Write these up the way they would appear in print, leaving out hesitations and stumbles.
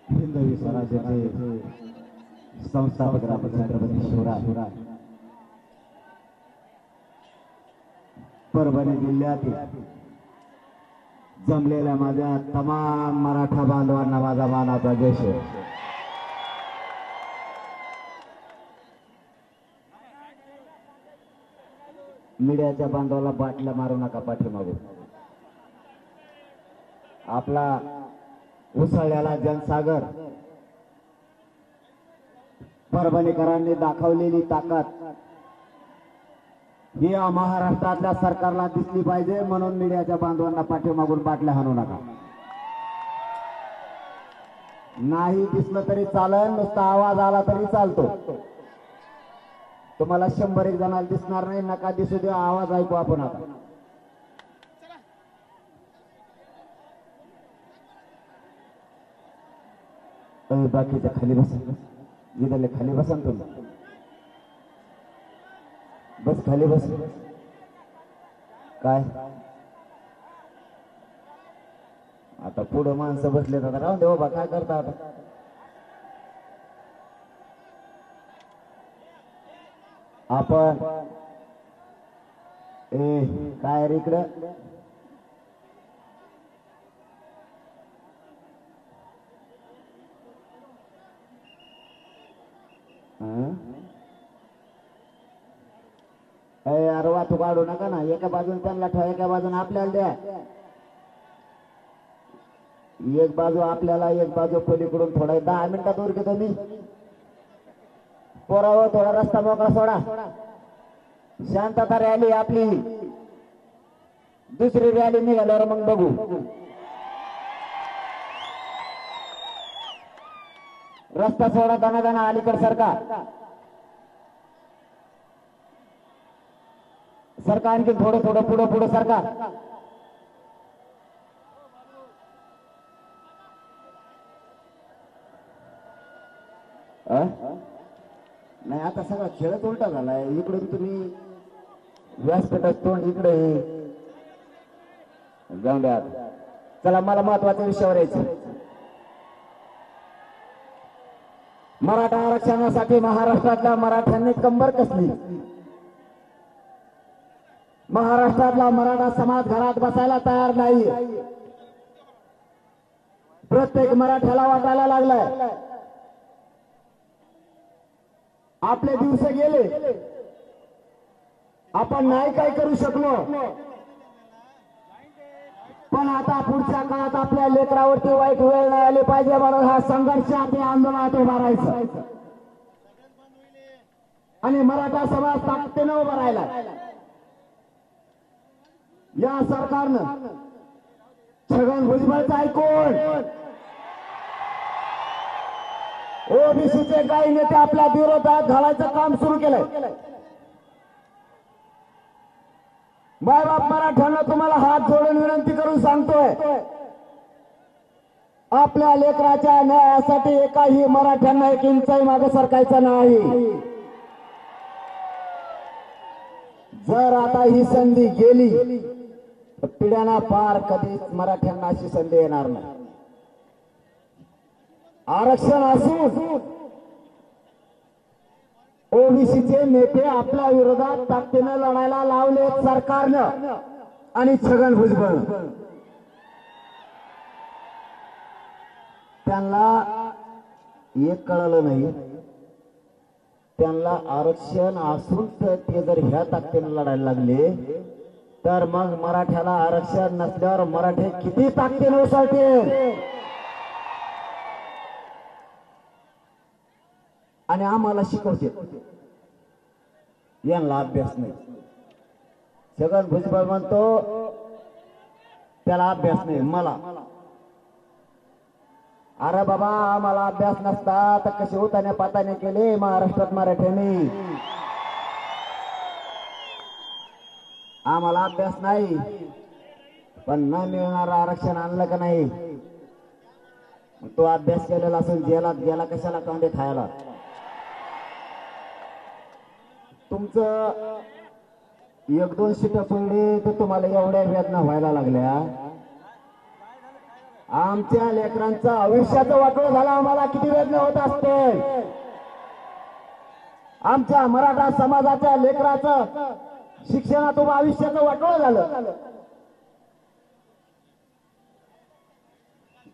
हिंदवी स्वराज्याचे संस्थापक छत्रपती शिवराय परभणी जिल्ह्यातील जमलेल्या माझ्या तमाम मराठा बांधवांना माझा मानाचा जय. मीडियाच्या बांधवाला बाटल्या मारू नका पाठीमागून. आपला उसळल्याला जनसागर परभणीकरांनी दाखवलेली ताकद ही महाराष्ट्रातल्या सरकारला दिसली पाहिजे, म्हणून मीडियाच्या बांधवांना पाठीमागून बाटल्या हाणू नका. नाही दिसलं तरी चालेल, नुसता आवाज आला तरी चालतो. तुम्हाला 100-1 जणांना दिसणार नाही, नका दिसू दे, आवाज ऐकू आपण. आता बाकीच्या खाली बसा, इथले खाली बसा तुम्ही. बस खाली बस. काय आता पुढं माणसं बसलेत, आता राहून दे बाबा, काय करता आता. आपण काय रे इकडं यार वाहतूक काढू नका ना. एका बाजून त्यांना ठेवा, एका बाजून आपल्याला द्या. एक बाजू आपल्याला, एक बाजू पलीकडून. थोडा 10 मिनिटात वर घेतो मी. पोरावर थोडा रस्ता मोकळा सोडा. शांतता रॅली आपली. दुसरी रॅली निघाल्यावर मग बघू. रस्ता सोडा, दाना अलीकड सरकार सरकार आणखी थोडं थोडं पुढं पुढं सरकार. नाही आता सगळा खेळच उलटा झालाय. इकडून तुम्ही व्यासपीठात तोंड इकडे जाऊन द्या. चला, मला महत्वाच्या विषयावर यायचं. मराठा आरक्षणासाठी महाराष्ट्रातल्या मराठ्यांनी कंबर कसली. महाराष्ट्रातला मराठा समाज घरात बसायला तयार नाही. प्रत्येक मराठ्याला वाटायला लागलाय आपले दिवस गेले, आपण नाही काय करू शकलो, पण आता पुढच्या काळात आपल्या लेकरावरती वाईट वेळ नाही आली पाहिजे, म्हणून हा संघर्ष आपल्या आंदोलनात उभा राहायचा आणि मराठा समाज ताकदीने उभा राहिला. या सरकारनं छगन भुजबळचं ऐकून ओबीसीचे काही नेते आपल्या विरोधात घालायचं काम सुरू केलंय. मायबाप मराठ्यांना तुम्हाला हात जोडून विनंती करून सांगतोय, आपल्या लेकराच्या न्यायासाठी एकाही मराठ्यांना एक इंचही मागे सरकायचं नाही. जर आता ही संधी गेली तर पिढ्यांना पार कधीच मराठ्यांना अशी संधी येणार नाही. आरक्षण असून ओबीसीचे नेते आपल्या विरोधात ताकदीने लढायला लावले सरकारनं आणि छगन भुजबळ. त्यांना एक कळलं नाही, त्यांना आरक्षण असून ते जर ह्या ताकदीने लढायला लागले तर मग मराठ्याला आरक्षण नसल्यावर मराठे किती ताकदीने उसळतील. आणि आम्हाला शिकवते, यांना अभ्यास नाही. छगन भुजबळ म्हणतो त्याला अभ्यास नाही. मला अरे बाबा, आम्हाला अभ्यास नसता तर कसे उताने पाताने केले महाराष्ट्रात मराठ्यांनी. आम्हाला अभ्यास नाही, पण न मिळणार आरक्षण आणलं का नाही. तो अभ्यास केलेला असून जेलात गेला कशाला कांदे खायला. तुमचं 1-2 सीट पडली तर तुम्हाला एवढ्या वेदना व्हायला लागल्या. आमच्या लेकरांचं आयुष्याचं वाटोळं झालं, आम्हाला किती वेदना होत असते. आमच्या मराठा समाजाच्या लेकराचं शिक्षणातून आयुष्याचं वाटोळं झालं,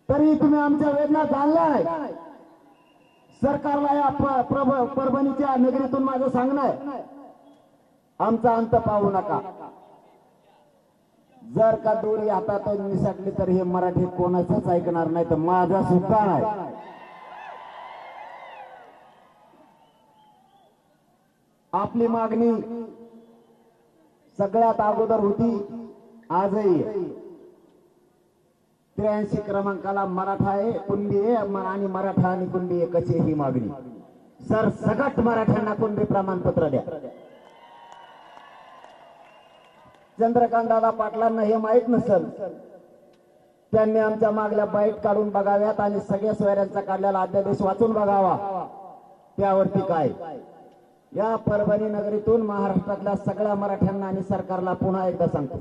तरी तुम्ही आमच्या वेदना जाणलाय. सरकारला या परभणीच्या नगरीतून माझं सांगणं आहे, आमचा अंत पाहू नका. जर का दोरी हातातून निसटली तर हे मराठी कोणाचंच ऐकणार नाही, तर माझा सुद्धा नाही. आपली मागणी सगळ्यात अगोदर होती, आजही 83 क्रमांकाला मराठा आहे, कुणबी आहे आणि मराठा आणि कुणबी एकच ही मागणी. सर सगट मराठ्यांना कुणबी प्रमाणपत्र द्या. चंद्रकांतदादा पाटलांना हे माहित नसेल, त्यांनी आमच्या मागल्या बाईट काढून बघाव्यात आणि सगळ्या सोयऱ्यांचा काढलेला अध्यादेश वाचून बघावा, त्यावरती काय. या परभणी नगरीतून महाराष्ट्रातल्या सगळ्या मराठ्यांना आणि सरकारला पुन्हा एकदा सांगतो,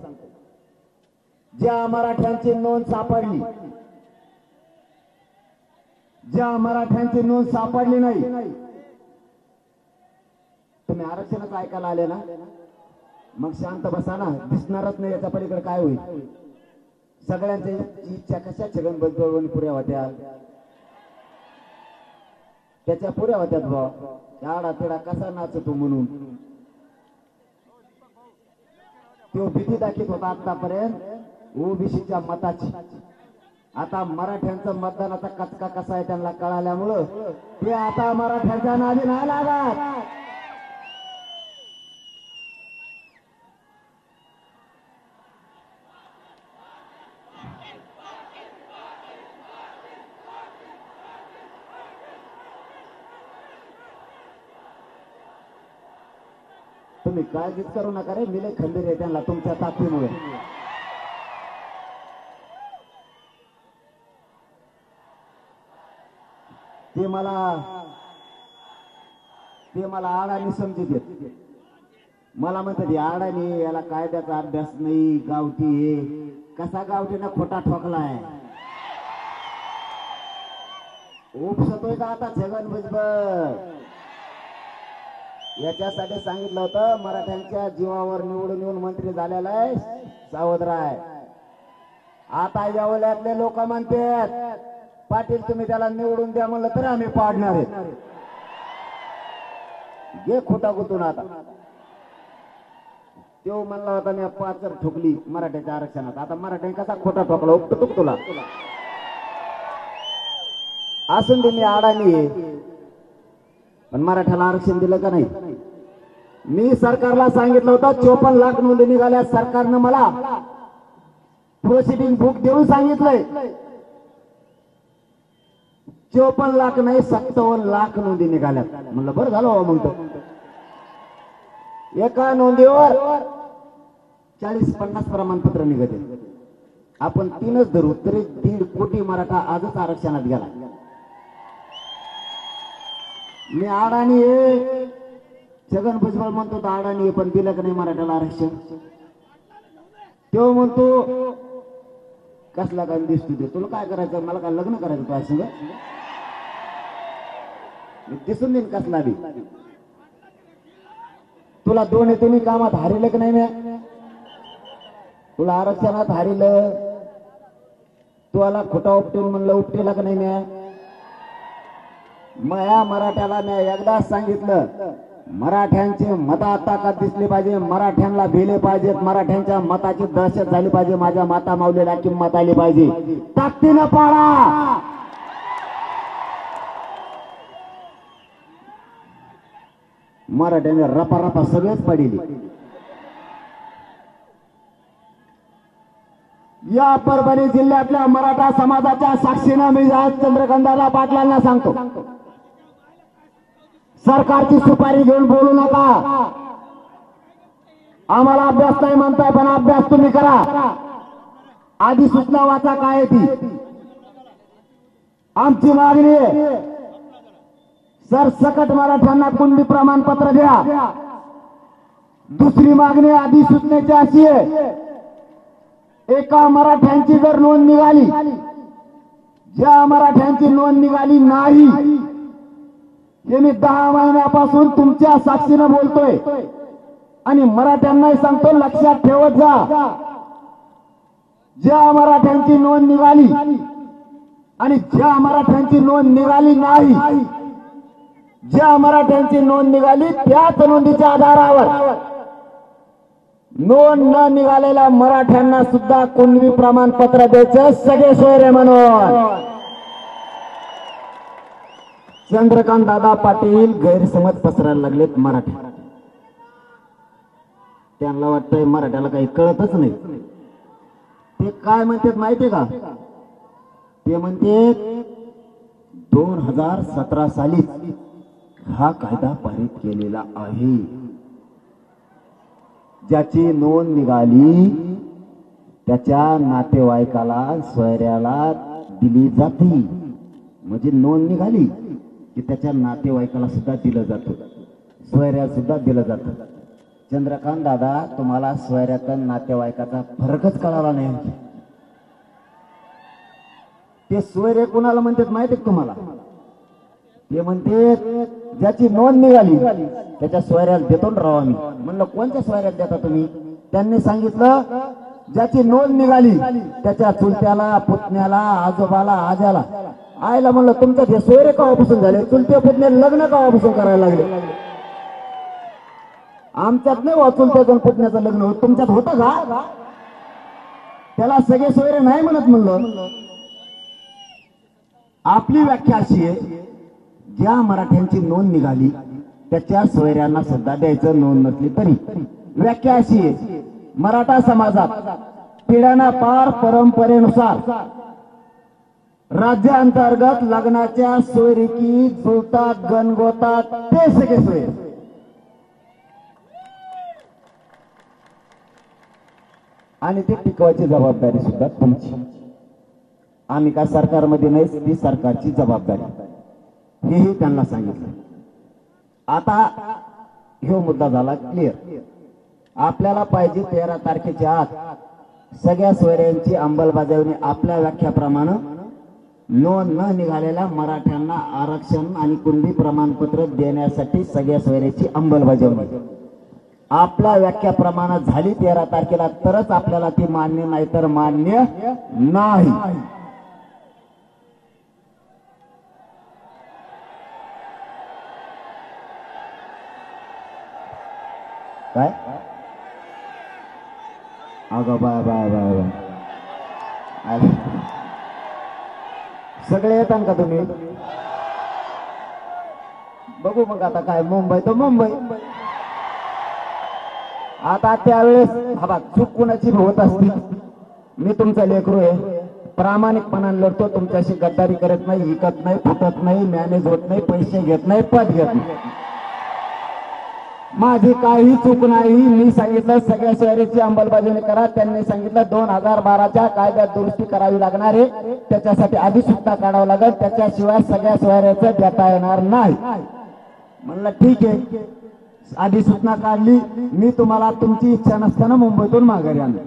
ज्या मराठ्यांची नोंद सापडली, ज्या मराठ्यांची नोंद सापडली नाही, तुम्ही आरक्षणाचं ऐकायला आले ना, मग शांत बसा ना. दिसणारच नाही याच्या पलीकडे काय होईल. सगळ्यांच्या इच्छा कशा छगन भुजबळ पुऱ्या होत्या, त्याच्या पुऱ्या होत्यात भाऊ. आडा तिडा कसा नाचतो म्हणून तो भीती दाखवत होता आतापर्यंत ओबीसीच्या मताची. आता मराठ्यांचं मतदानाचा कचका कसा आहे त्यांना कळाल्यामुळं ते आता मराठ्यांच्या नादी नाही लागत. तुम्ही काळजीच करू नका रे, मिले खंबीर आहे त्यांना तुमच्या ताकदीमुळे. ते मला आडानी समजत येत. मला म्हणतात आडानी, याला कायद्याचा अभ्यास नाही, गावठी आहे. कसा गावठीना खोटा ठोकलाय, उपसतोय का आता छगन भुजबळ. याच्यासाठी सांगितलं होतं, मराठ्यांच्या जीवावर निवडून येऊन मंत्री झालेला आहे, सावध राय. आता यावल्यातले लोक म्हणतात, पाटील तुम्ही त्याला निवडून द्या म्हणलं तर आम्ही पाडणार आहे. घे खोटा गुतून. आता तो म्हणला होता मी 5 ठोकली मराठ्याच्या आरक्षणात, आता मराठ्यांनी कसा खोटा ठोकला उपटतो तुला. असून दे, मी अडाणी पण मराठ्याला आरक्षण दिलं का नाही. मी सरकारला सांगितलं होतं 54 लाख नोंदी निघाल्या, सरकारनं मला प्रोसिडिंग बुक देऊन सांगितलंय 54 लाख नाही 57 लाख नोंदी निघाल्या. म्हणलं बरं झालं हो. मग एका नोंदीवर 40-50 प्रमाणपत्र निघते. आपण 3च धरू तरी 1.5 कोटी मराठा आजच आरक्षणात गेला. मी अडाणी आहे, छगन भुजबळ म्हणतो तर अडाणी आहे, पण दिलं का नाही मराठ्याला आरक्षण. तो म्हणतो कसला काय दिसतो ते, तुला काय करायचं, मला काय लग्न करायचं तुझ्या संग, दिसून देईन कसला बी. तुला दोन्ही कामात हारिलं का नाही, मी तुला आरक्षणात हारिलं, तुला खोटा उपटून म्हणलं उपटेला का नाही. मया मराठ्याला मी एकदाच सांगितलं, मराठ्यांची मता ताकद दिसली पाहिजे, मराठ्यांना भिले पाहिजेत, मराठ्यांच्या मताची दहशत झाली पाहिजे, माझ्या माता माऊलीला किंमत आली पाहिजे. ताकदीनं पाळा. मराठ्यांनी रपा सगळेच पडली. या परभणी जिल्ह्यातल्या मराठा समाजाच्या साक्षीनं मी आज चंद्रकांतदादा पाटलांना सांगतो, सरकारची सुपारी घेऊन बोलू नका. आम्हाला अभ्यास नाही म्हणताय, पण अभ्यास तुम्ही करा. आधी सूचना वाचा काय आहे ती. आमची मागणी आहे, सरसकट मराठ्यांना कुणबी प्रमाणपत्र द्या. दुसरी मागणी आधी सूचनेची अशी आहे, एका मराठ्यांची जर नोंद निघाली ज्या मराठ्यांची नोंद निघाली नाही, हे मी 10 महिन्यापासून तुमच्या साक्षीनं बोलतोय आणि मराठ्यांनाही सांगतो, लक्षात ठेवत जा. ज्या मराठ्यांची नोंद निघाली आणि ज्या मराठ्यांची नोंद निघाली नाही, ज्या मराठ्यांची नोंद निघाली त्याच नोंदीच्या आधारावर नोंद न निघालेल्या मराठ्यांना सुद्धा कुणबी प्रमाणपत्र द्यायचं, सगळे सोयरे म्हणून. चंद्रकांत दादा पाटील गैरसमज पसरायला लागलेत मराठी. त्यांना वाटतंय मराठ्याला काही कळतच नाही. ते काय म्हणतात माहितीये का? ते म्हणते 2017 साली हा कायदा पारित केलेला आहे. ज्याची नोंद निघाली त्याच्या नातेवाईकाला सोयऱ्याला दिली जाते. म्हणजे नोंद निघाली की त्याच्या नातेवाईकाला सुद्धा दिलं जातं, सोयऱ्याला सुद्धा दिलं जातं. चंद्रकांत दादा, तुम्हाला सोयऱ्याचा नातेवाईकाचा फरकच कळाला नाही. ते सोयरे कोणाला म्हणतात माहिती आहे तुम्हाला? ते म्हणते ज्याची नोंद निघाली त्याच्या सोयऱ्याला देतो ना राव आम्ही. म्हणलं कोणत्या सोयऱ्याला देता तुम्ही? त्यांनी सांगितलं ज्याची नोंद निघाली त्याच्या चुलत्याला, पुतण्याला, आजोबाला, आज्याला. आयला म्हणलं तुमचं हे सोयरे केव्हापासून झाले? चुलते पुतणे लग्न केव्हापासून करायला लागले? आमच्यात नाही चुलत्याचं पुतण्याचं लग्न होत, तुमच्यात होतं का? त्याला सगळे सोयरे नाही म्हणत. म्हणलं आपली व्याख्या अशी आहे, ज्या मराठ्यांची नोंद निघाली त्याच्या सोयऱ्यांना सुद्धा द्यायचं, नोंद नसली तरी. व्याख्या अशी आहे, मराठा समाजात पिढ्याना पार परंपरेनुसार राज्यांतर्गत लग्नाच्या सोयरीकी जुळतात, गणगोतात ते सगळे सोयरे. आणि ते टिकवायची जबाबदारी सुद्धा तुमची. आम्ही काय सरकारमध्ये नाही, ती सरकारची जबाबदारी. हेही त्यांना सांगितलं. आता हा मुद्दा झाला क्लिअर. आपल्याला पाहिजे 13 तारखेच्या आत सगळ्या सोयऱ्यांची अंमलबजावणी आपल्या व्याख्याप्रमाणे नोंद न निघालेल्या मराठ्यांना आरक्षण आणि कुणबी प्रमाणपत्र देण्यासाठी सगळ्या सोयऱ्याची अंमलबजावणी आपल्या व्याख्याप्रमाणे झाली 13 तारखेला, तरच आपल्याला ती मान्य, नाही तर मान्य नाही. काय अगं बाय बाय बाय बाय, सगळे येतात का तुम्ही? बघू मग आता काय, मुंबई तर मुंबई. आता त्यावेळेस हा चूक कुणाची होत असती. मी तुमचा लेकरू आहे, प्रामाणिकपणाने लढतो, तुमच्याशी गद्दारी करत नाही, विकत नाही, फुटत नाही, मॅनेज होत नाही, पैसे घेत नाही, पद घेत नाही. माझी काही चूक नाही. मी सांगितलं सगळ्या सोयरीची अंमलबजावणी करा. त्यांनी सांगितलं 2012च्या कायद्यात दुरुस्ती करावी लागणार आहे, त्याच्यासाठी अधिसूचना काढावं लागेल, त्याच्याशिवाय सगळ्या सोयऱ्याचं देता येणार नाही. म्हणलं ठीक आहे, अधिसूचना काढली. मी तुम्हाला तुमची इच्छा नसताना मुंबईतून माघारी आणलं.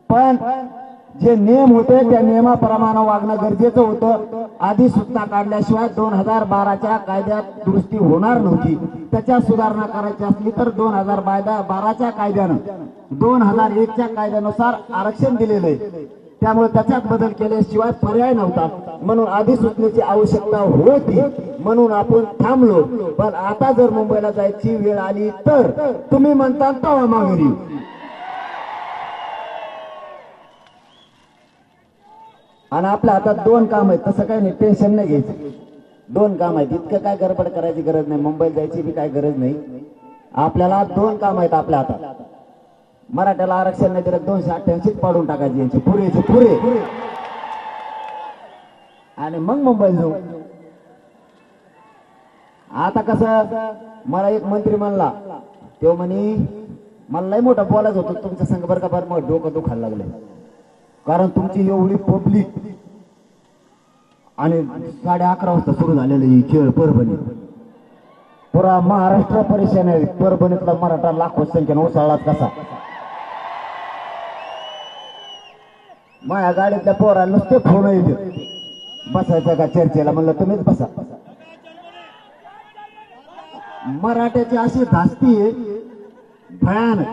पण जे नियम होते त्या नियमाप्रमाणे वागणं गरजेचं होतं. अधिसूचना काढल्याशिवाय 2012च्या कायद्यात दुरुस्ती होणार नव्हती. त्याच्यात सुधारणा करायची असली तर 2012च्या कायद्यानं 2001च्या कायद्यानुसार आरक्षण दिलेलं आहे, त्यामुळे त्याच्यात बदल केल्याशिवाय पर्याय नव्हता. म्हणून अधिसूचनेची आवश्यकता होती, म्हणून आपण थांबलो. पण आता जर मुंबईला जायची वेळ आली तर तुम्ही म्हणता तेव्हा माघारी. आणि आपल्या हातात 2 काम आहेत, तसं काही नाही, टेन्शन नाही घ्यायचं. 2 काम आहेत, इतकं काय गडबड करायची गरज नाही, मुंबईला जायची बी काय गरज नाही. आपल्याला 2 काम आहेत आपल्या हातात. मराठ्याला आरक्षण नाही दिलं 288 पाडून टाकायची, यांची पुरेचे पुरे, आणि मग मुंबईला जाऊ. आता कसं, मला एक मंत्री म्हणला, तो म्हणे मला लय मोठं बोलायचं होतं तुमच्या संघ बरं का, बरं मग डोकं दुखायला लागलंय, कारण तुमची एवढी पब्लिक आणि 11:30 वाजता सुरू झालेलं ही खेळ परभणी, पुरा महाराष्ट्र परेशान आहे. परभणीतला मराठा लाखो संख्येने उसळलाच कसा. माझ्या गाडीतल्या पोरा नुसते फोन येते बसायचं का चर्चेला, म्हणलं तुम्हीच बसा. मराठ्याची अशी धास्ती भयानक.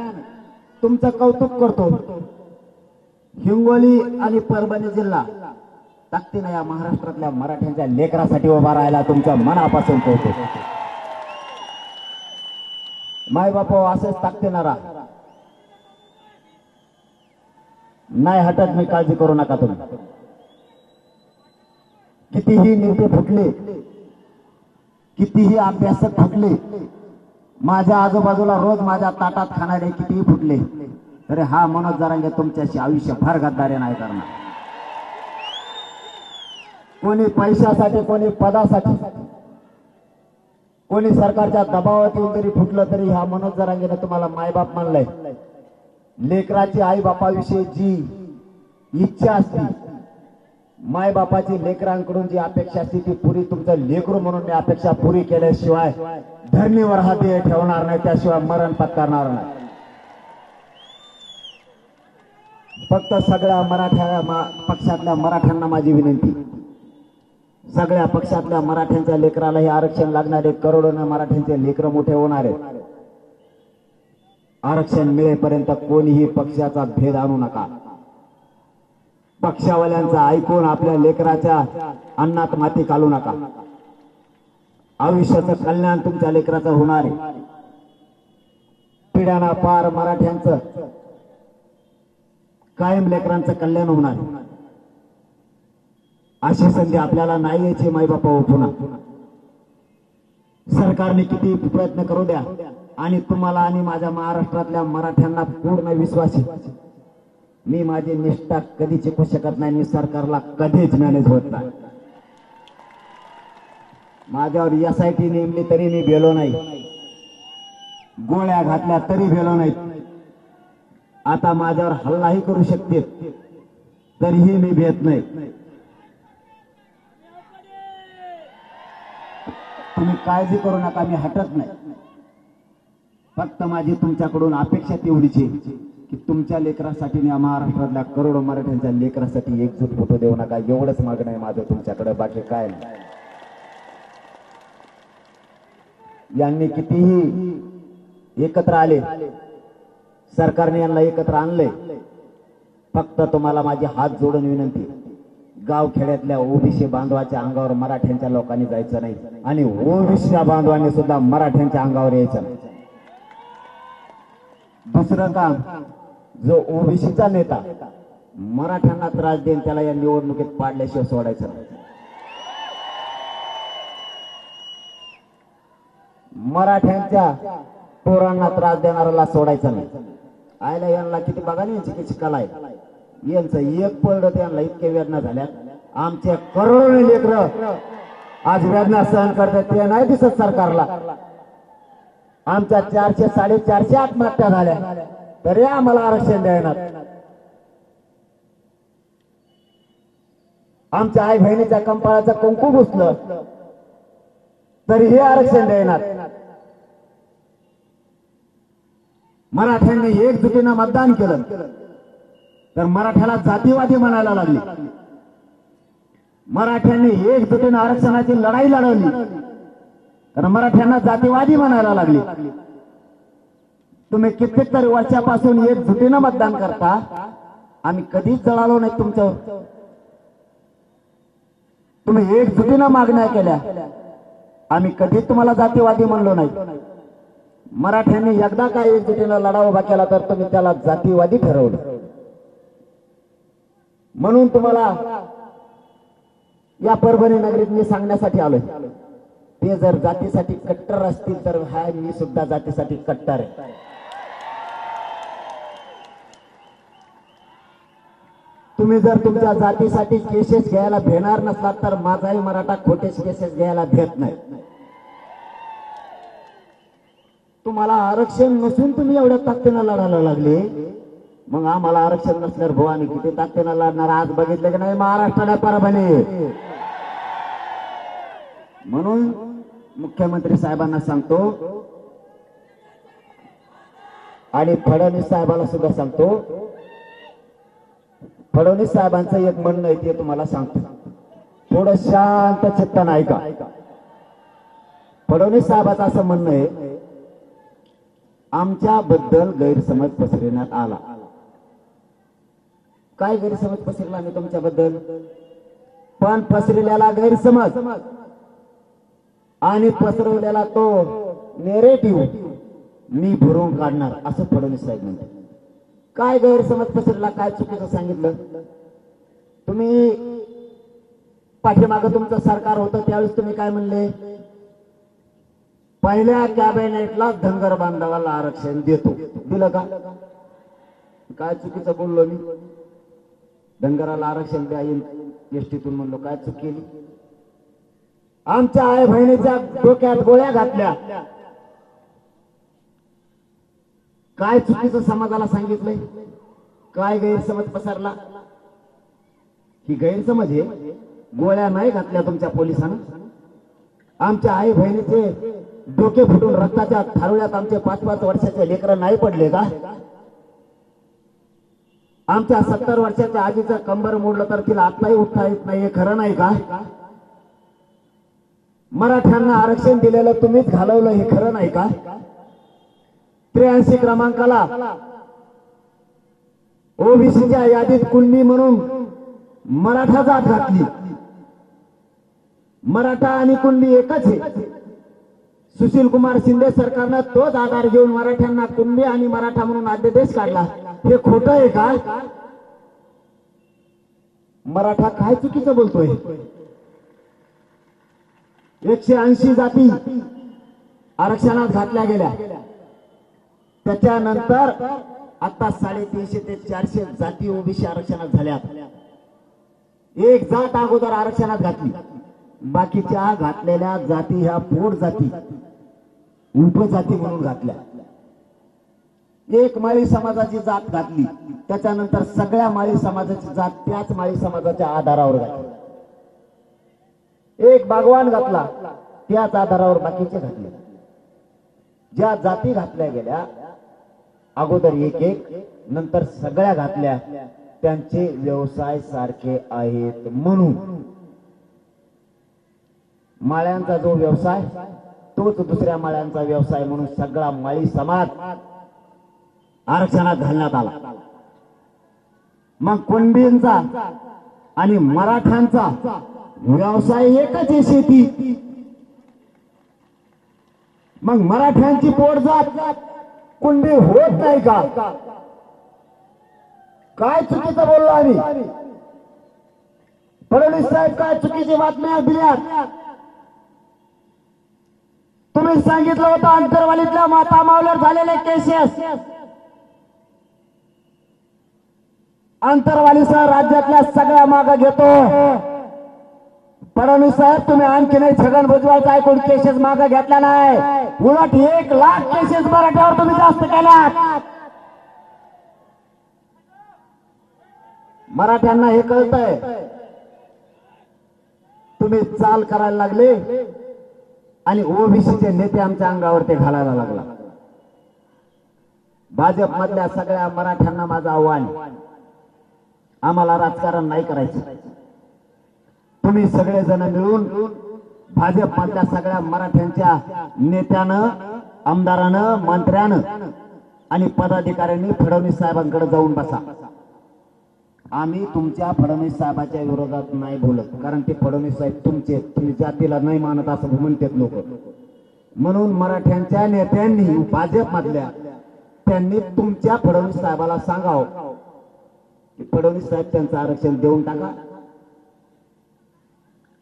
तुमचं कौतुक करतो. हिंगोली आणि परभणी जिल्हा ताकदीनं या महाराष्ट्रातल्या मराठ्यांच्या लेकरासाठी उभा राहायला तुमच्या मनापासून कौतुक. माय बापा असंच ताकदीनं राहा. नाही हटत मी, काळजी करू नका तुम्ही. कितीही नेते फुटले, कितीही अभ्यासक फुटले, माझ्या आजूबाजूला रोज माझ्या ताटात खाणारे कितीही फुटले, तरी हा मनोज जरांगे तुमच्याशी आयुष्यभर गद्दारी नाही करणार. कोणी पैशासाठी, कोणी पदासाठी, कोणी सरकारच्या दबावात येऊन जरी फुटलं तरी ह्या मनोज जरांगेने तुम्हाला मायबाप म्हणलंय. लेकराची आई बापाविषयी जी इच्छा असते, मायबापाची लेकरांकडून जी अपेक्षा असते ती पुरी तुमचं लेकरू म्हणून मी अपेक्षा पुरी केल्याशिवाय धरणीवर हा देह ठेवणार नाही, त्याशिवाय मरण पत्करणार नाही. फक्त सगळ्या पक्षातल्या मराठ्यांना माझी विनंती, सगळ्या पक्षातल्या मराठ्यांच्या लेकराला हे आरक्षण लागणारे, करोडोनं मराठ्यांचे लेकर मोठे होणार आहेत. आरक्षण मिळेपर्यंत कोणीही पक्षाचा भेद आणू नका. पक्षावाल्यांचा ऐकून आपल्या लेकराच्या अन्नात माती घालू नका. आयुष्याचं कल्याण तुमच्या लेकराचं होणार आहे. पिढ्याना पार मराठ्यांचं कायम लेकरांचं कल्याण होणार. अशी संधी आपल्याला नाही यायची मायबापा पुन्हा. सरकारने किती प्रयत्न करू द्या, आणि तुम्हाला आणि माझ्या महाराष्ट्रातल्या मराठ्यांना पूर्ण विश्वास आहे, मी माझी निष्ठा कधी चुकू शकत नाही. मी सरकारला कधीच मॅनेज होत नाही. माझ्यावर SIT नेमली तरी मी भेलो नाही, गोळ्या घातल्या तरी भेलो नाही. आता माझ्यावर हल्लाही करू शकते तरीही मी भेट नाही. तुम्ही काळजी करू नका, मी हटत नाही. फक्त माझी तुमच्याकडून अपेक्षा तेवढीच आहे की तुमच्या लेकरासाठी या महाराष्ट्रातल्या करोडो मराठ्यांच्या लेकरासाठी एकजूट फोटो देऊ नका. एवढंच मागणं आहे माझं तुमच्याकडे, बाकी काय नाही. यांनी कितीही एकत्र आले, सरकारने यांना एकत्र आणले. फक्त तुम्हाला माझी हात जोडून विनंती, गावखेड्यातल्या ओबीसी बांधवाच्या अंगावर मराठ्यांच्या लोकांनी जायचं नाही, आणि ओबीसी बांधवांनी सुद्धा मराठ्यांच्या अंगावर यायचं नाही. दुसरं काम, जो ओबीसीचा नेता मराठ्यांना त्रास देईल त्याला या निवडणुकीत पाडल्याशिवाय सोडायचं नाही. मराठ्यांच्या पोरांना त्रास देणाऱ्याला सोडायचं नाही. आयला यांना किती बघा ना, यांची किती कला आहे. यांचं एक पडलं त्यांना इतके वेदना झाल्या. आमचे करोडो लेकरं आज वेदना सहन करतात, ते नाही दिसत सरकारला. आमच्या 400 450 आत्महत्या झाल्या तरी आम्हाला आरक्षण द्यायला. आमच्या आई बहिणीच्या कंपाळाचं कुंकू घुसलं तरी हे आरक्षण द्यायला. मराठ्यांनी एकजुटीनं मतदान केलं तर मराठ्याला जातीवादी म्हणायला लागली. मराठ्यांनी एकजुटीनं आरक्षणाची लढाई लढवली तर मराठ्यांना जातीवादी म्हणायला लागली. तुम्ही कित्येक तरी वर्षापासून एकजुटीनं मतदान करता, आम्ही कधीच जळालो नाही तुमच्यावर. तुम्ही एकजुटीनं मागण्या केल्या, आम्ही कधीच तुम्हाला जातीवादी म्हणलो नाही. मराठ्यांनी एकदा काय एकजुटीनं लढा उभा केला तर तुम्ही त्याला जातीवादी ठरवलं. म्हणून तुम्हाला या परभणी नगरीत मी सांगण्यासाठी आलोय, ते जर जातीसाठी कट्टर असतील तर हा मी सुद्धा जातीसाठी कट्टर आहे. तुम्ही जर तुमच्या जातीसाठी केसेस घ्यायला भेटणार नसलात तर माझाही मराठा खोटेच केसेस घ्यायला भेट नाही. तुम्हाला आरक्षण नसून तुम्ही एवढ्या ताकदीनं लढायला लागले, मग आम्हाला आरक्षण नसल्यावर भाऊ आम्ही किती ताकदीनं लढणार. आज बघितलं की नाही महाराष्ट्राला परभणी. म्हणून मुख्यमंत्री साहेबांना सांगतो आणि फडणवीस साहेबांना सुद्धा सांगतो, फडणवीस साहेबांचं एक म्हणणं आहे ते तुम्हाला सांगतो, थोडं शांत चित्तानं ऐका. फडणवीस साहेबांचं असं म्हणणं आहे, आमच्याबद्दल गैरसमज पसरवण्यात आला. काय गैरसमज पसरला मी तुमच्याबद्दल? पण पसरलेला गैरसमज आणि पसरवलेला तो नेरेटिव्ह मी भरून काढणार, असं फडणवीस साहेब म्हणतात. काय गैरसमज पसरला, काय चुकीचं सांगितलं? तुम्ही पाठीमागं तुमचं सरकार होतं त्यावेळेस तुम्ही काय म्हणले? पहिल्या कॅबिनेटला धनगर बांधवाला आरक्षण देतो, दिलं का? काय चुकीचं बोललो मी? धनगराला आरक्षण द्या एसटीतून म्हणलो, काय चूक केली? आमच्या आई बहिणीच्या डोक्यात गोळ्या घातल्या, काय चुकीचं समाजाला सांगितलंय? काय गैरसमज पसरला? ही गैरसमज आहे, गोळ्या नाही घातल्या तुमच्या पोलिसांना. आमच्या आई बहिणीचे डोके फुटून रक्ताच्या थारोळ्यात आमचे 5-5 वर्षाचे लेकरं नाही पडले का? आमच्या 70 वर्षाच्या आजीचं कंबर मोडलं तर तिला आत्ताही उठता येत नाही, हे खरं नाही का? मराठ्यांना आरक्षण दिलेलं तुम्हीच घालवलं, हे खरं नाही का? 83 क्रमांकाला ओबीसीच्या यादीत कुणबी म्हणून मराठा जात घातली. मराठा आणि कुणबी एकच आहे. सुशील कुमार शिंदे सरकारनं तोच आधार घेऊन मराठ्यांना कुणबी आणि मराठा म्हणून अध्यादेश काढला, हे खोटं आहे का? मराठा काय चुकीचं बोलतोय? 180 जाती आरक्षणात घातल्या गेल्या, त्याच्यानंतर आता 350 ते 400 जाती ओबीसी आरक्षणात झाल्या. एक जात अगोदर आरक्षणात घातली, बाकीच्या घातलेल्या जाती ह्या पोट जाती, उपजाती म्हणून घातल्या. एक माळी समाजाची जात घातली, त्याच्यानंतर सगळ्या माळी समाजाची जात त्याच माळी समाजाच्या आधारावर घातली. एक बागवान घातला, त्याच आधारावर बाकीचे घातले. ज्या जाती घातल्या गेल्या अगोदर एक नंतर सगळ्या घातल्या, त्यांचे व्यवसाय सारखे आहेत म्हणून माळ्यांचा जो व्यवसाय तोच दुसऱ्या माळ्यांचा व्यवसाय म्हणून सगळा माळी समाज आरक्षणात घालण्यात आला. मग कुणबींचा आणि मराठ्यांचा व्यवसाय एकच आहे, शेती. मग मराठ्यांची पोटजात कुणबी होत नाही का? काय चुकीचं बोललो आम्ही? फडणवीस साहेब काय चुकीची बातम्या दिल्यात? तुम्ही सांगितलं होतं अंतरवालीतल्या माता मावल्यावर झालेले केसेस अंतरवालीसह राज्यातल्या सगळ्या मागे घेतो. फडणवीस साहेब तुम्ही आणखी नाही छगन भुजबळचा ऐकून केसेस मागे घेतला नाही, उलट 1 लाख केसेस मराठ्यावर तुम्ही जास्त केल्यात. मराठ्यांना हे कळतंय, तुम्ही चाल करायला लागले आणि ओबीसीचे नेते आमच्या अंगावर ते घालायला लागला. भाजप मधल्या सगळ्या मराठ्यांना माझं आव्हान, आम्हाला राजकारण नाही करायचं. तुम्ही सगळेजण मिळून भाजप मधल्या सगळ्या मराठ्यांच्या नेत्यानं, आमदारानं, मंत्र्यानं आणि पदाधिकाऱ्यांनी फडणवीस साहेबांकडे जाऊन बसा. आम्ही तुमच्या फडणवीस साहेबाच्या विरोधात नाही बोलत, कारण ते फडणवीस साहेब तुमचे, तुम्ही जातीला नाही मानत असं म्हणतात लोक. म्हणून मराठ्यांच्या नेत्यांनी भाजप मधल्या त्यांनी तुमच्या फडणवीस साहेबाला सांगावं की फडणवीस साहेब त्यांचं आरक्षण देऊन टाका,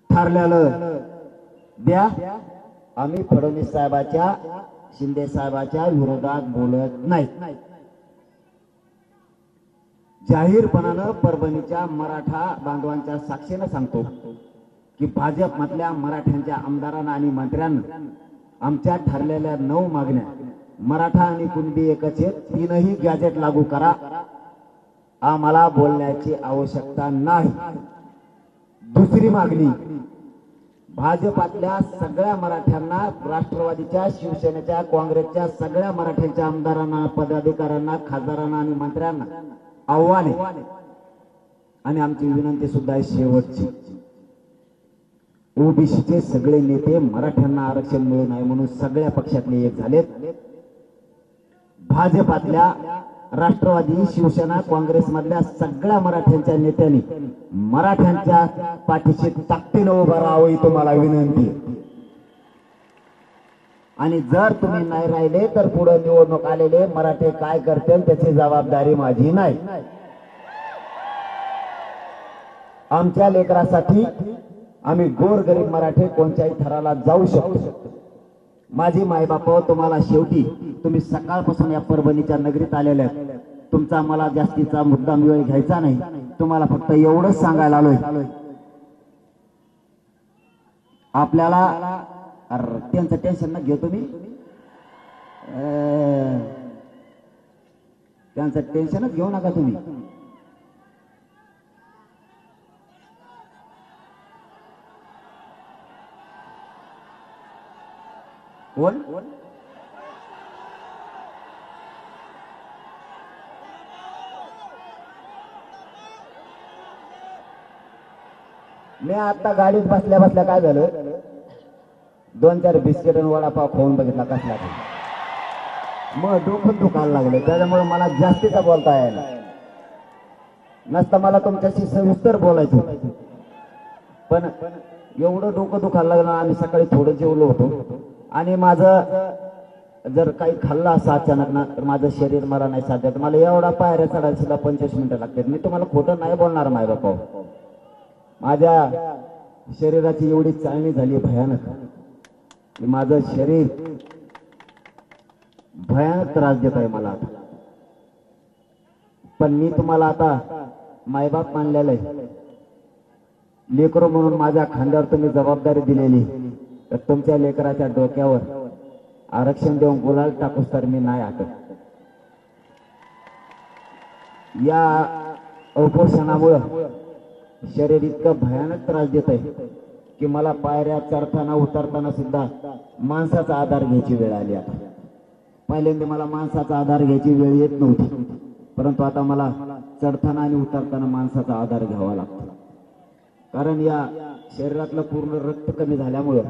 ठरलेलं द्या. आम्ही फडणवीस साहेबाच्या, शिंदे साहेबाच्या विरोधात बोलत नाही. जाहीरपणानं परभणीच्या मराठा बांधवांच्या साक्षीनं सांगतो की भाजप मधल्या मराठ्यांच्या आमदारांना आणि मंत्र्यांना आमच्या ठरलेल्या 9 मागण्या, मराठा आणि कुणबी एकच आहेत, 3ही गॅजेट लागू करा, आम्हाला बोलण्याची आवश्यकता नाही. दुसरी मागणी, भाजपातल्या सगळ्या मराठ्यांना, राष्ट्रवादीच्या, शिवसेनेच्या, काँग्रेसच्या सगळ्या मराठ्यांच्या आमदारांना, पदाधिकाऱ्यांना, खासदारांना आणि मंत्र्यांना आव्हान आहे आणि आमची विनंती सुद्धा आहे शेवटची, ओबीसीचे सगळे नेते मराठ्यांना आरक्षण मिळू नये म्हणून सगळ्या पक्षातले एक झालेत. भाजपातल्या, राष्ट्रवादी, शिवसेना, काँग्रेस मधल्या सगळ्या मराठ्यांच्या नेत्यांनी मराठ्यांच्या पाठीशी ताकदीने उभं राहावं ही तुम्हाला विनंती आहे. आणि जर तुम्ही नाही राहिले तर पुढे निवडणूक आलेले मराठे काय करतील त्याची जबाबदारी माझी नाही. आमच्या लेकरासाठी आम्ही गोरगरीब मराठे कोणत्याही थराला जाऊ शकतो. माझी मायबाप तुम्हाला शेवटी तुम्ही सकाळपासून या परभणीच्या नगरीत आलेल्या आहेत. तुमचा मला जास्तीचा मुद्दाम वेळ घ्यायचा नाही. तुम्हाला फक्त एवढंच सांगायला आलोय, आपल्याला त्यांचं टेन्शन न घेऊ तुम्ही, त्यांचं टेन्शनच घेऊ नका तुम्ही. कोण मी आता गाडीत बसल्या बसल्या काय झालं, 2-4 बिस्किट आणि वडापाव खाऊन बघितला कसला, मग डोकं दुखायला लागलं. त्याच्यामुळे मला जास्तीचा बोलता यायला नसतं, मला तुमच्याशी सविस्तर बोलायचं, पण एवढं डोकं दुखायला लागलं. आम्ही सकाळी थोडं जेवलो होतो आणि माझं जर काही खाल्लं असं अचानक ना तर माझं शरीर मला नाही साथ देत. मला एवढा पायऱ्या चढायला 25 मिनिटं लागतात. मी तुम्हाला खोटं नाही बोलणार माय बापा, माझ्या शरीराची एवढी चाळणी झाली भयानक, माझं शरीर भयानक त्रास देत आहे मला आता. पण मी तुम्हाला आता मायबाप मानलेलं आहे, लेकरो म्हणून माझ्या खांद्यावर तुम्ही जबाबदारी दिलेली, तर तुमच्या लेकराच्या डोक्यावर आरक्षण देऊन गुलाल टाकूस तर मी नाही हटत. या उपोषणामुळं शरीर इतकं भयानक त्रास देत आहे की मला पायऱ्या चढताना उतरताना सुद्धा माणसाचा आधार घ्यायची वेळ आली. आता पहिल्यांदा मला माणसाचा आधार घ्यायची वेळ येत नव्हती, परंतु आता मला चढताना आणि उतरताना माणसाचा आधार घ्यावा लागतो. कारण या शरीरातलं पूर्ण रक्त कमी झाल्यामुळं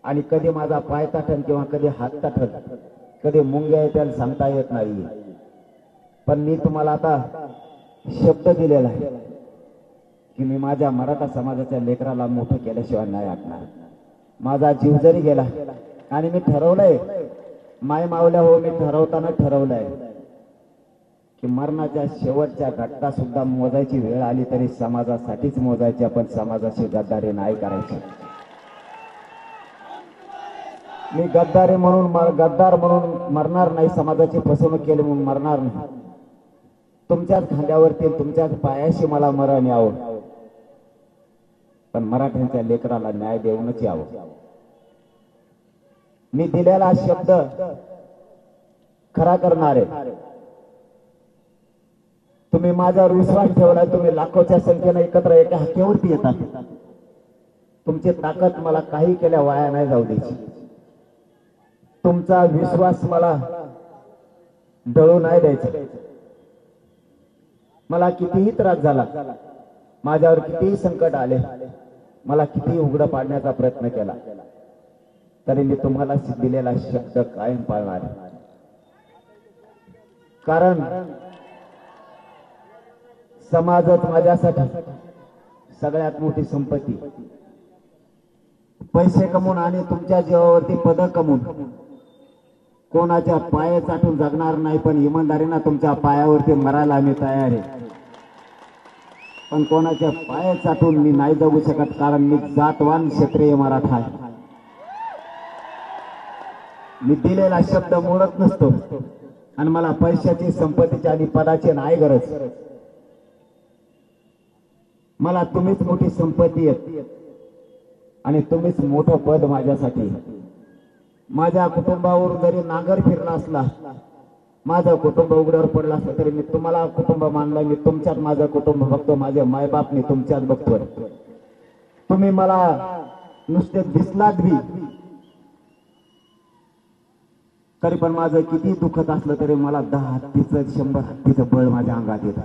आणि कधी माझा पाय ताठल किंवा कधी हात ताठल, कधी मुंग्या येत्याला सांगता येत नाही. पण मी तुम्हाला आता शब्द दिलेला आहे की मी माझ्या मराठा समाजाच्या लेकराला मोठं केल्याशिवाय नाही हटणार. माझा जीव जरी गेला आणि मी ठरवलंय, माय मावल्या हो, मी ठरवताना ठरवलंय की मरणाच्या शेवटच्या घटना सुद्धा मोजायची वेळ आली तरी समाजासाठीच मोजायची, आपण समाजाची गद्दारी नाही करायची. मी गद्दार म्हणून मरणार नाही, समाजाची फसवणूक केली म्हणून मरणार नाही. तुमच्याच खांद्यावरती तुमच्याच पायाशी मला मरण यावं, पण मराठ्यांच्या लेकराला न्याय देऊनच यावं. मी दिलेला शब्द खरा करणार आहे. तुम्ही माझ्यावर विश्वास ठेवलाय, तुम्ही लाखोच्या संख्येने एकत्र एका हाकेवरती येतात. तुमची ताकद मला काही केल्या वाया नाही जाऊ द्यायची. तुमचा विश्वास मला डळू नाही द्यायचा. मला कितीही त्रास झाला, माझ्यावर कितीही संकट आले, मला कितीही उघड पाडण्याचा प्रयत्न केला, तरी मी तुम्हाला दिलेला शब्द कायम पाळणार. कारण समाजच माझ्यासाठी सगळ्यात मोठी संपत्ती. पैसे कमवून आणि तुमच्या जीवावरती पद कमवून कोणाच्या पाय चाटून जगणार नाही, पण इमानदारीनं तुमच्या पायावरती मरायला आम्ही तयार आहे. पण कोणाच्या पाय चाटून मी नाही जगू शकत, कारण मी जातवान क्षत्रिय मराठा आहे. मी दिलेला शब्द मोडत नसतो आणि मला पैशाची, संपत्तीची आणि पदाची नाही गरज. मला तुम्हीच मोठी संपत्ती आहे आणि तुम्हीच मोठं पद माझ्यासाठी. माझ्या कुटुंबावर जरी नांगर फिरला असला, माझं कुटुंब उघड्यावर पडलं असलं, तरी मी तुम्हाला कुटुंब मानलं. मी तुमच्यात माझं कुटुंब बघतो, माझे मायबाप मी तुमच्यात बघतोय. तुम्ही मला नुसते दिसलात बी तरी पण माझं किती दुखत असलं तरी मला 10 हत्तीचं 100 हत्तीचं बळ माझ्या अंगात येतं.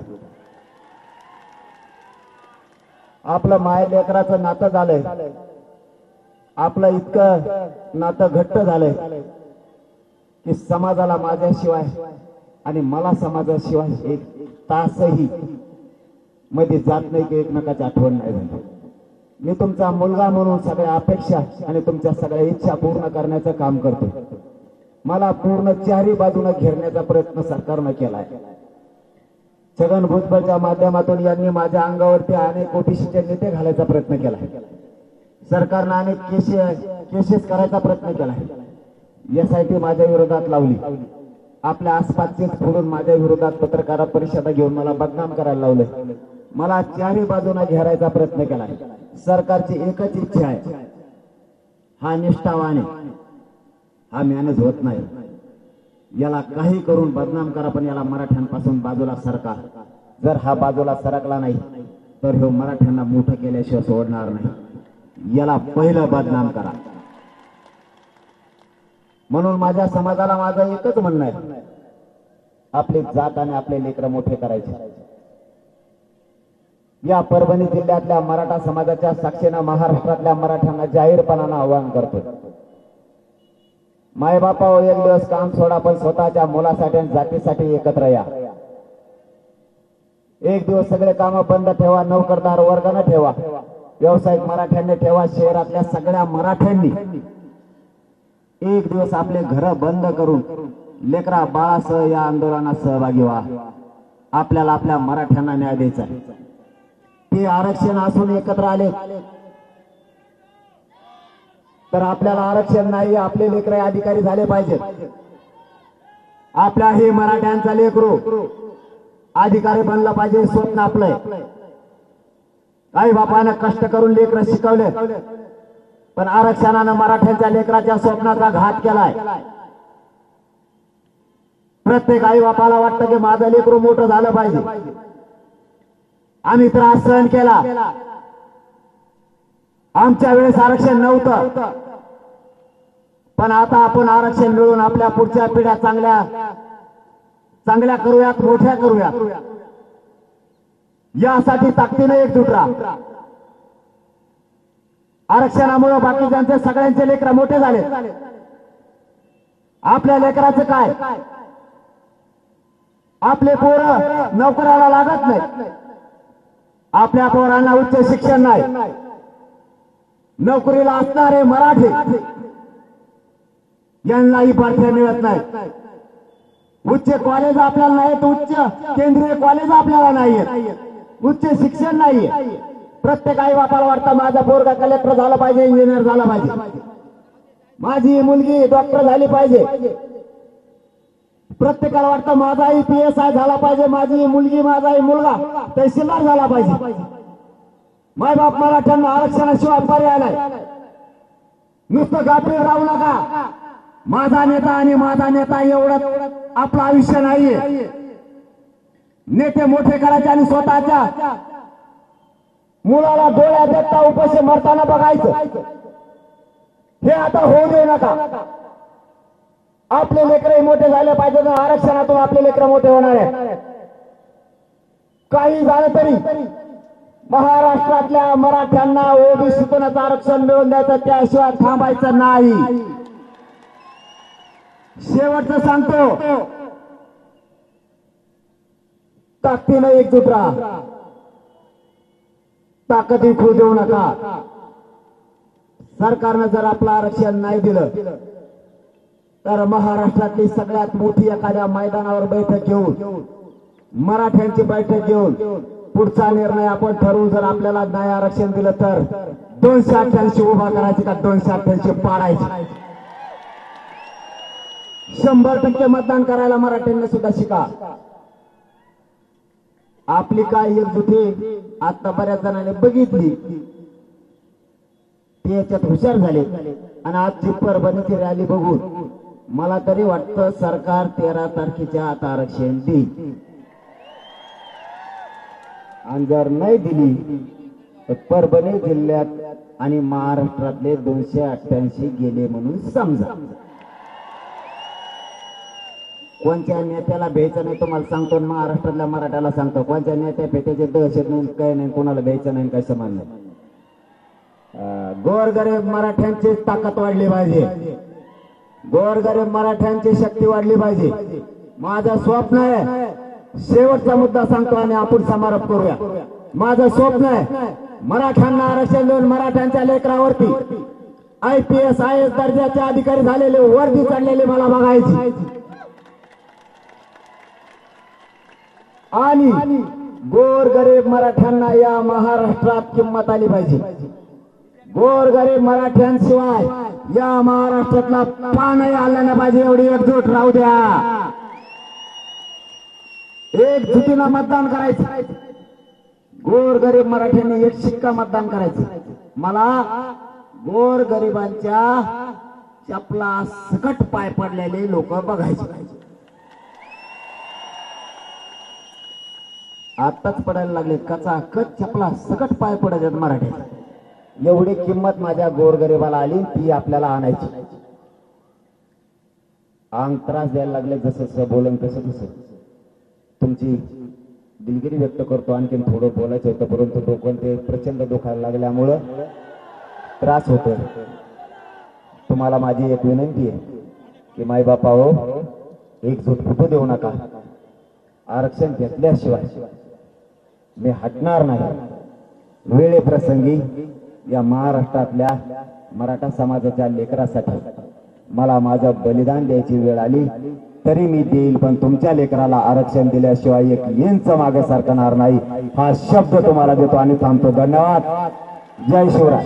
आपलं माय लेकराचं नातं झालंय, आपलं इतकं नातं घट्ट झालंय की समाजाला माझ्याशिवाय आणि मला समाजाशिवाय एक तासही मध्ये जात नाही की एकमेकाची आठवण नाही झाली. मी तुमचा मुलगा म्हणून सगळ्या अपेक्षा आणि तुमच्या सगळ्या इच्छा पूर्ण करण्याचं काम करतो. मला पूर्ण चारही बाजूने घेरण्याचा प्रयत्न सरकारनं केलाय. छगन भुजबळच्या माध्यमातून यांनी माझ्या अंगावरती अनेक ओबीसीचे नेते घालायचा प्रयत्न केला. सरकारनं अनेक केसेस करायचा प्रयत्न केला. SIT माझ्या विरोधात लावली. आपल्या आसपासचेच फोडून माझ्या विरोधात पत्रकार परिषदा घेऊन मला बदनाम करायला लावलं. मला चारही बाजूने घेरायचा प्रयत्न केला. सरकारची एकच इच्छा आहे, हा निष्ठावान आहे, हा मॅनेज होत नाही. याला काही करून बदनाम करा, पण याला मराठ्यांपासून बाजूला सरका. जर हा बाजूला सरकला नाही तर हे मराठ्यांना मोठं केल्याशिवाय सोडणार नाही. याला पहिलं बदनाम करा. म्हणून माझ्या समाजाला माझं एकच म्हणणं आहे, आपली जात आणि आपले लेकरं मोठे करायचे. या परभणी जिल्ह्यातल्या मराठा समाजाच्या साक्षीनं महाराष्ट्रातल्या मराठ्यांना जाहीरपणानं आवाहन करतो. मायबापा एक दिवस काम सोडा, पण स्वतःच्या मुलासाठी आणि जातीसाठी एकत्र या. एक दिवस सगळे काम बंद ठेवा, नोकरदार वर्गाने ठेवा, व्यावसायिक मराठ्यांनी ठेवा, शहरातल्या सगळ्या मराठ्यांनी एक दिवस आपले घर बंद करून लेकरा बाळासह या आंदोलनात सहभागी व्हा. आपल्याला आपल्या मराठ्यांना न्याय द्यायचा आहे. ते आरक्षण असून एकत्र आले तर आपल्याला आरक्षण नाही, आपले लेकरं अधिकारी झाले पाहिजेत. आपल्या हे मराठ्यांचा लेकरू अधिकारी बनला पाहिजे, स्वप्न आपलंय. आई बापानं कष्ट करून लेकरं शिकवले, पण आरक्षणानं मराठ्यांच्या लेकराच्या स्वप्नाचा घात केलाय. प्रत्येक आई बापाला वाटतं की माझं लेकरू मोठं झालं पाहिजे. आम्ही त्रास सहन केला, आमच्या वेळेस आरक्षण नव्हतं, पण आता आपण आरक्षण मिळून आपल्या पुढच्या पिढ्या चांगल्या करूयात, मोठ्या करूयात. यासाठी ताकदीने एकजूट राहा. आरक्षणामुळे बाकीच्यांचे सगळ्यांचे लेकरं मोठे झाले, आपल्या लेकराचं काय? आपले पोरं नोकराला लागत नाही, आपल्या पोरांना उच्च शिक्षण नाही. नोकरीला असणारे मराठी यांनाही पाठ्य मिळत नाही. उच्च कॉलेज आपल्याला नाहीत, उच्च केंद्रीय कॉलेज आपल्याला नाहीये, उच्च शिक्षण नाहीये. प्रत्येक आई बापाला वाटतं माझा पोरगा कलेक्टर झाला पाहिजे, इंजिनियर झाला पाहिजे, माझी मुलगी डॉक्टर झाली पाहिजे. प्रत्येकाला वाटतं माझाही PSI झाला पाहिजे, माझी मुलगी माझाही मुलगा तहसीलदार झाला पाहिजे. मायबाप मराठ्यांना आरक्षणाशिवाय पर्याय नाही. नुसतं गाफील राहू नका. माझा नेता आणि माझा नेता एवढं आपलं आयुष्य नाहीये. नेते मोठे करायचे आणि स्वतःच्या मुलाला डोळ्या देता उपाशी मरताना बघायचं, हे आता होऊ देऊ नका. आपले लेकरं मोठे झाले पाहिजे, तर आरक्षणातून आपले लेकरं मोठे होणार आहेत. काही झालं तरी महाराष्ट्रातल्या मराठ्यांना ओबीसीतूनच आरक्षण मिळवून द्यायचं, त्याशिवाय थांबायचं नाही. शेवटचं सांगतो, ताकदीने एकजूट राहा, ताकदी खू देऊ नका. सरकारनं जर आपलं आरक्षण नाही दिलं तर महाराष्ट्रातली सगळ्यात मोठी एखाद्या मैदानावर बैठक घेऊन, मराठ्यांची बैठक घेऊन पुढचा निर्णय आपण ठरवू. जर आपल्याला नाही आरक्षण दिलं तर 288 उभा करायचे का 288 पाडायचे. 100% मतदान करायला मराठ्यांनी सुद्धा शिका. आपली काय एकजुटी आता बऱ्याच जणांनी बघितली, ते याच्यात हुशार झाले. आणि आजची परभणीची रॅली बघून मला तरी वाटतं सरकार 13 तारखेच्या आत आरक्षण देईल. आणि जर नाही दिली तर परभणी जिल्ह्यात आणि महाराष्ट्रातले 288 गेले म्हणून समजा. कोणत्या नेत्याला भ्यायचं नाही तुम्हाला सांगतो, महाराष्ट्रातल्या मराठ्याला सांगतो, कोणत्या नेत्या पेट्याचे दहशत नाही, काही नाही, कोणाला भ्यायचं नाही, काही समान नाही. गोरगरीब मराठ्यांची ताकद वाढली पाहिजे, गोरगरीब मराठ्यांची शक्ती वाढली पाहिजे. माझं स्वप्न आहे, शेवटचा मुद्दा सांगतो आणि आपण समारोप करूया. माझं स्वप्न आहे मराठ्यांना आरक्षण देऊन मराठ्यांच्या लेकरावरती IPS IAS दर्जाचे अधिकारी झालेले वर्दी चढलेले मला बघायची. आणि गोरगरीब मराठ्यांना या महाराष्ट्रात किंमत आली पाहिजे. गोरगरीब मराठ्यांशिवाय या महाराष्ट्रातला पानही आला नाही पाहिजे. एवढी एकजूट राहू द्या, एकजुटीनं मतदान करायचं. गोरगरीब मराठ्यांनी एक शिक्का मतदान करायचं. मला गोरगरिबांच्या चपला सकट पाय पडलेले लोक बघायचे. आताच पडायला लागले कचाकच चपला सकट पाय पडायचे मराठी. एवढी किंमत माझ्या गोरगरिबाला आली, ती आपल्याला आणायची. अंग त्रास द्यायला लागले, जसं जसं बोलन तसं तसं तुमची दिलगिरी व्यक्त करतो. आणखीन थोडं बोलायचं होतं, परंतु डोकं ते प्रचंड दुखायला लागल्यामुळं त्रास होतोय. तुम्हाला माझी एक विनंती आहे की माई बापा हो, एकजूट फुटू देऊ नका. आरक्षण घेतल्याशिवाय मी हटणार नाही. वेळेप्रसंगी या महाराष्ट्रातल्या मराठा समाजाच्या लेकरासाठी मला माझं बलिदान द्यायची वेळ आली तरी मी देईल, पण तुमच्या लेकराला आरक्षण दिल्याशिवाय एक इंच मागे सरकणार नाही. हा शब्द तुम्हाला देतो आणि थांबतो. धन्यवाद. जय शिवराय.